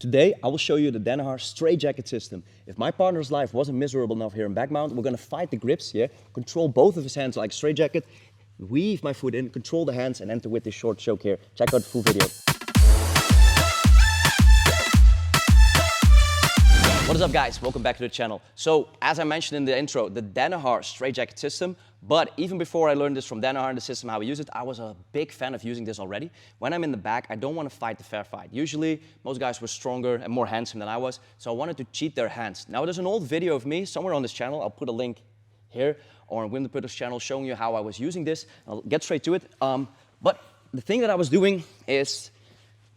Today, I will show you the Danaher straitjacket system. If my partner's life wasn't miserable enough here in back mount, we're gonna fight the grips here, control both of his hands like a straitjacket, weave my foot in, control the hands, and enter with this short choke here. Check out the full video. What is up, guys? Welcome back to the channel. So, as I mentioned in the intro, the Danaher straitjacket system, but even before I learned this from Danaher and the system, how we use it, I was a big fan of using this already. When I'm in the back, I don't want to fight the fair fight. Usually, most guys were stronger and more handsome than I was, so I wanted to cheat their hands. Now, there's an old video of me somewhere on this channel. I'll put a link here, or on Wim the Putter's channel, showing you how I was using this. I'll get straight to it. But the thing that I was doing is,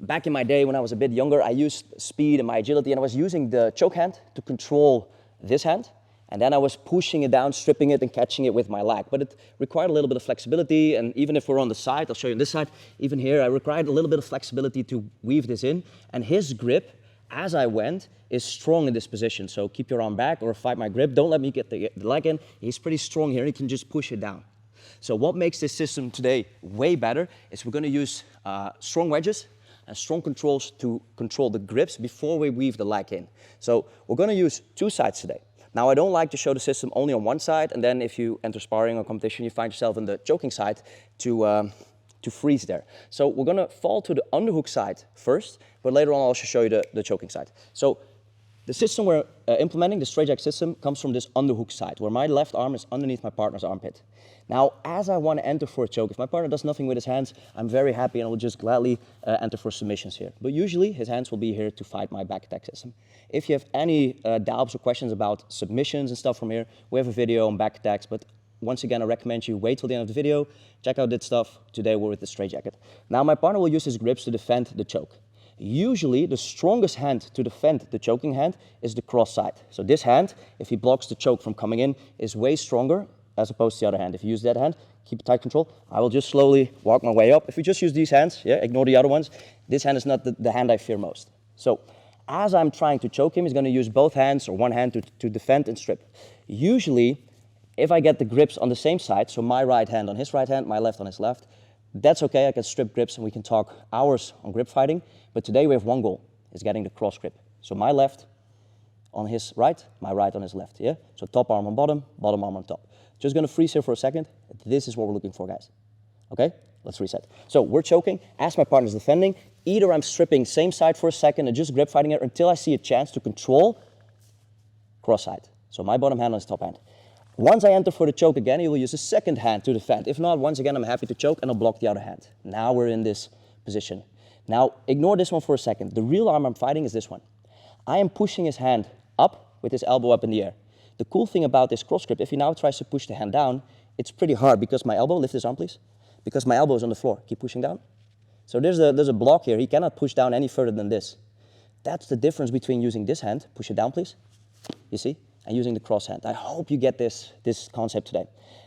back in my day when I was a bit younger, I used speed and my agility, and I was using the choke hand to control this hand. And then I was pushing it down, stripping it, and catching it with my leg. But it required a little bit of flexibility, and even if we're on the side, I'll show you on this side, even here, I required a little bit of flexibility to weave this in. And his grip, as I went, is strong in this position. So keep your arm back or fight my grip. Don't let me get the leg in. He's pretty strong here, and he can just push it down. So what makes this system today way better is we're gonna use strong wedges and strong controls to control the grips before we weave the leg in. So we're gonna use two sides today. Now, I don't like to show the system only on one side, and then if you enter sparring or competition, you find yourself on the choking side to freeze there. So we're gonna fall to the underhook side first, but later on I'll also show you the choking side. So the system we're implementing, the straitjacket system, comes from this underhook side, where my left arm is underneath my partner's armpit. Now, as I want to enter for a choke, if my partner does nothing with his hands, I'm very happy and I will just gladly enter for submissions here. But usually, his hands will be here to fight my back attack system. If you have any doubts or questions about submissions and stuff from here, we have a video on back attacks, but once again, I recommend you wait till the end of the video, check out that stuff. Today, we're with the straitjacket. Now, my partner will use his grips to defend the choke. Usually, the strongest hand to defend the choking hand is the cross side. So this hand, if he blocks the choke from coming in, is way stronger as opposed to the other hand. If you use that hand, keep tight control. I will just slowly walk my way up. If you just use these hands, ignore the other ones, this hand is not the hand I fear most. So as I'm trying to choke him, he's gonna use both hands or one hand to defend and strip. Usually, if I get the grips on the same side, so my right hand on his right hand, my left on his left, that's okay, I can strip grips and we can talk hours on grip fighting. But today we have one goal, is getting the cross grip. So my left on his right, my right on his left, yeah? So top arm on bottom, bottom arm on top. Just gonna freeze here for a second. This is what we're looking for, guys. Okay, let's reset. So we're choking, as my partner's defending, either I'm stripping same side for a second and just grip fighting it until I see a chance to control cross side. So my bottom hand on his top hand. Once I enter for the choke again, he will use a second hand to defend. If not, once again, I'm happy to choke and I'll block the other hand. Now we're in this position. Now, ignore this one for a second. The real arm I'm fighting is this one. I am pushing his hand up with his elbow up in the air. The cool thing about this cross grip, if he now tries to push the hand down, it's pretty hard because my elbow, lift his arm please, because my elbow is on the floor. Keep pushing down. So there's a block here. He cannot push down any further than this. That's the difference between using this hand, push it down please, you see, and using the cross hand. I hope you get this concept today.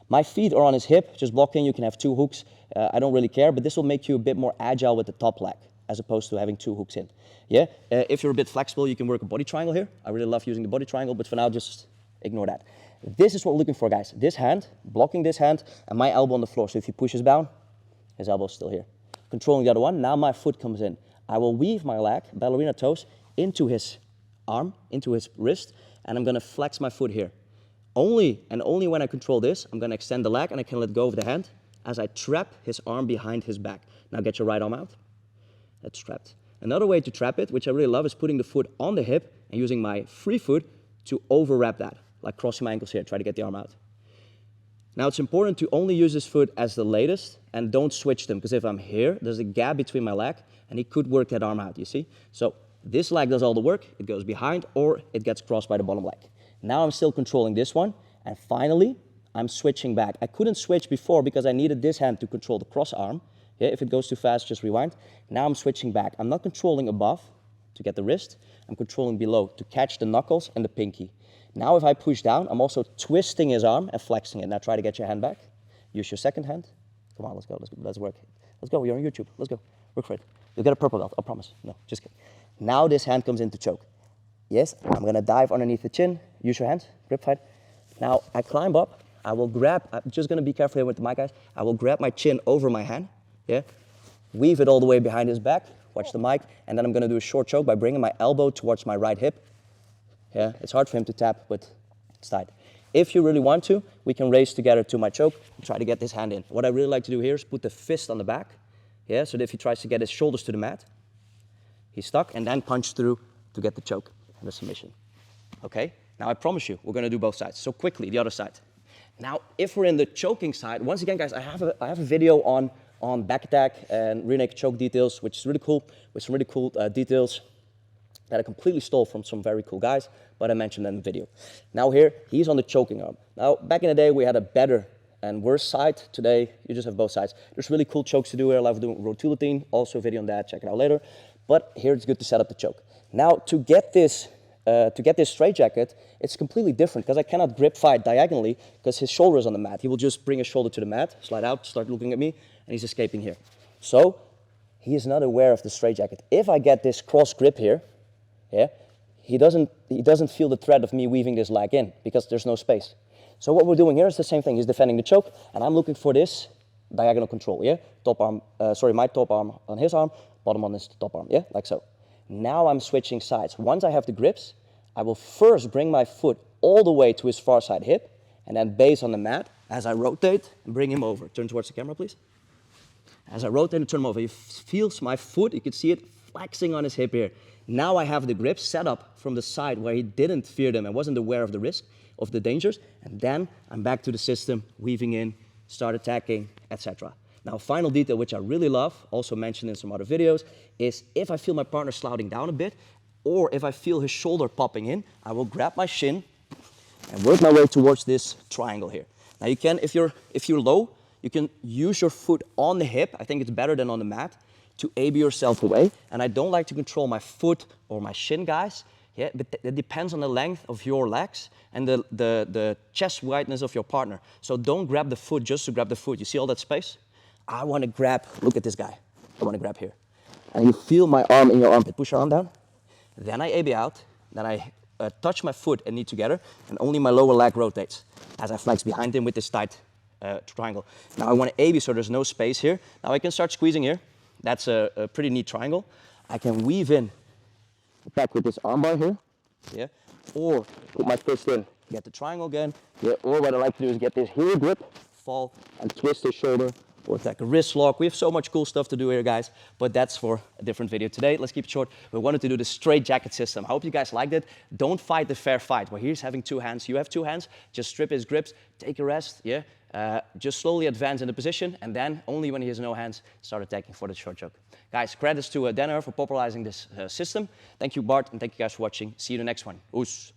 My feet are on his hip, just blocking. You can have two hooks. I don't really care, but this will make you a bit more agile with the top leg, as opposed to having two hooks in. Yeah, if you're a bit flexible, you can work a body triangle here. I really love using the body triangle, but for now, just ignore that. This is what we're looking for, guys. This hand, blocking this hand, and my elbow on the floor. So if he pushes down, his elbow's still here. Controlling the other one, now my foot comes in. I will weave my leg, ballerina toes, into his arm, into his wrist, and I'm gonna flex my foot here. Only and only when I control this, I'm gonna extend the leg and I can let go of the hand as I trap his arm behind his back. Now get your right arm out. That's trapped. Another way to trap it, which I really love, is putting the foot on the hip and using my free foot to overwrap that, like crossing my ankles here, try to get the arm out. Now it's important to only use this foot as the latest and don't switch them, because if I'm here, there's a gap between my leg and he could work that arm out, you see? So this leg does all the work, it goes behind or it gets crossed by the bottom leg. Now I'm still controlling this one, and finally, I'm switching back. I couldn't switch before because I needed this hand to control the cross arm. Yeah, if it goes too fast, just rewind. Now I'm switching back. I'm not controlling above to get the wrist. I'm controlling below to catch the knuckles and the pinky. Now if I push down, I'm also twisting his arm and flexing it. Now try to get your hand back. Use your second hand. Come on, let's go, let's work. Let's go, you're on YouTube, let's go. Work for it. You'll get a purple belt, I promise. No, just kidding. Now this hand comes in to choke. Yes, I'm gonna dive underneath the chin. Use your hand, grip fight. Now I climb up, I will grab, I'm just gonna be careful here with the mic, guys. I will grab my chin over my hand, yeah? Weave it all the way behind his back, watch the mic, and then I'm gonna do a short choke by bringing my elbow towards my right hip. Yeah, it's hard for him to tap, but it's tight. If you really want to, we can race together to my choke and try to get this hand in. What I really like to do here is put the fist on the back, yeah, so that if he tries to get his shoulders to the mat, he's stuck, and then punch through to get the choke and the submission. Okay, now I promise you, we're gonna do both sides. So quickly, the other side. Now, if we're in the choking side, once again, guys, I have a video on back attack and rear naked choke details, which is really cool, with some really cool details that I completely stole from some very cool guys, but I mentioned in the video. Now here, he's on the choking arm. Now, back in the day, we had a better and worse side. Today, you just have both sides. There's really cool chokes to do here. I love doing rotulotine, also a video on that, check it out later. But here it's good to set up the choke. Now, to get this straitjacket, it's completely different because I cannot grip fight diagonally because his shoulder is on the mat. He will just bring his shoulder to the mat, slide out, start looking at me, and he's escaping here. So, he is not aware of the straitjacket. If I get this cross grip here, yeah, he doesn't feel the threat of me weaving this leg in because there's no space. So what we're doing here is the same thing. He's defending the choke, and I'm looking for this diagonal control, yeah? My top arm on his arm, bottom on his top arm, yeah? Like so. Now I'm switching sides. Once I have the grips, I will first bring my foot all the way to his far side hip, and then base on the mat as I rotate and bring him over. Turn towards the camera, please. As I rotate and turn him over, he feels my foot, you can see it flexing on his hip here. Now I have the grips set up from the side where he didn't fear them and wasn't aware of the risk, of the dangers, and then I'm back to the system, weaving in, start attacking, etc. Now, final detail which I really love, also mentioned in some other videos, is if I feel my partner slouching down a bit, or if I feel his shoulder popping in, I will grab my shin and work my way towards this triangle here. Now you can, if you're low, you can use your foot on the hip, I think it's better than on the mat, to AB yourself away. And I don't like to control my foot or my shin, guys. Yeah, but it depends on the length of your legs and the chest wideness of your partner. So don't grab the foot just to grab the foot. You see all that space? I want to grab, look at this guy. I want to grab here. And you feel my arm in your armpit. Push your arm down. Then I AB out. Then I touch my foot and knee together. And only my lower leg rotates as I flex behind him with this tight triangle. Now I want to AB so there's no space here. Now I can start squeezing here. That's a pretty neat triangle. I can weave in back with this armbar here, yeah, or put my fist in, get the triangle again, yeah, or what I like to do is get this heel grip, fall, and twist the shoulder, or attack a wrist lock. We have so much cool stuff to do here, guys, but that's for a different video today. Let's keep it short. We wanted to do the straitjacket system. I hope you guys liked it. Don't fight the fair fight, where he's having two hands, you have two hands, just strip his grips, take a rest, yeah, just slowly advance in the position, and then, only when he has no hands, start attacking for the short choke. Guys, credits to Danaher for popularizing this system. Thank you, Bart, and thank you guys for watching. See you in the next one. Oes.